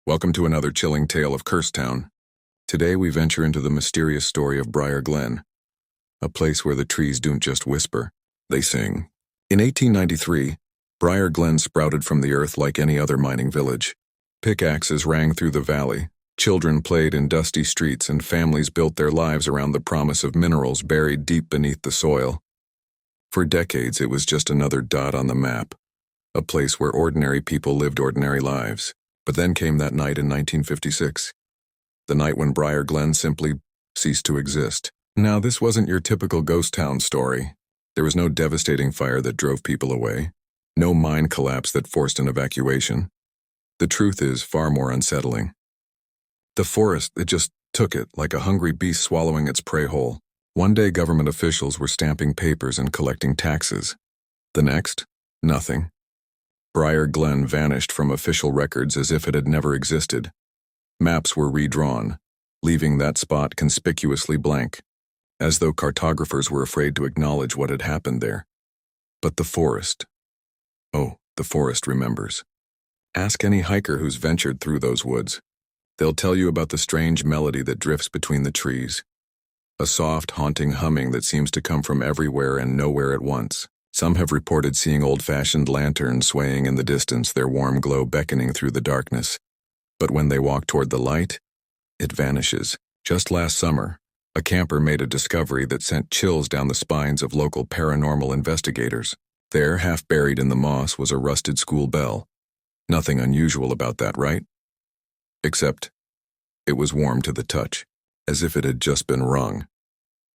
Welcome to another chilling tale of Cursetown. Today we venture into the mysterious story of Briar Glen, a place where the trees don't just whisper, they sing. In 1893, Briar Glen sprouted from the earth like any other mining village. Pickaxes rang through the valley, children played in dusty streets, and families built their lives around the promise of minerals buried deep beneath the soil. For decades it was just another dot on the map, a place where ordinary people lived ordinary lives. But then came that night in 1956. The night when Briar Glen simply ceased to exist. Now, this wasn't your typical ghost town story. There was no devastating fire that drove people away, no mine collapse that forced an evacuation. The truth is far more unsettling. The forest, it just took it, like a hungry beast swallowing its prey whole. One day government officials were stamping papers and collecting taxes. The next, nothing. Briar Glen vanished from official records as if it had never existed. Maps were redrawn, leaving that spot conspicuously blank, as though cartographers were afraid to acknowledge what had happened there. But the forest. Oh, the forest remembers. Ask any hiker who's ventured through those woods. They'll tell you about the strange melody that drifts between the trees. A soft, haunting humming that seems to come from everywhere and nowhere at once. Some have reported seeing old-fashioned lanterns swaying in the distance, their warm glow beckoning through the darkness. But when they walk toward the light, it vanishes. Just last summer, a camper made a discovery that sent chills down the spines of local paranormal investigators. There, half buried in the moss, was a rusted school bell. Nothing unusual about that, right? Except, it was warm to the touch, as if it had just been rung.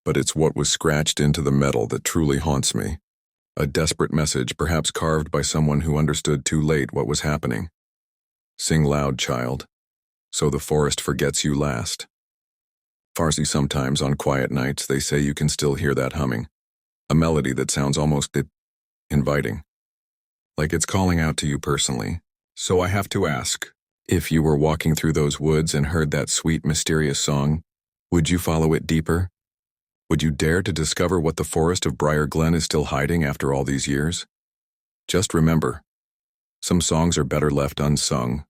But it's what was scratched into the metal that truly haunts me. A desperate message, perhaps carved by someone who understood too late what was happening. Sing loud, child, so the forest forgets you last. Farsi, sometimes on quiet nights they say you can still hear that humming, a melody that sounds almost inviting, like it's calling out to you personally. So I have to ask, if you were walking through those woods and heard that sweet, mysterious song, would you follow it deeper? Would you dare to discover what the forest of Briar Glen is still hiding after all these years? Just remember, some songs are better left unsung,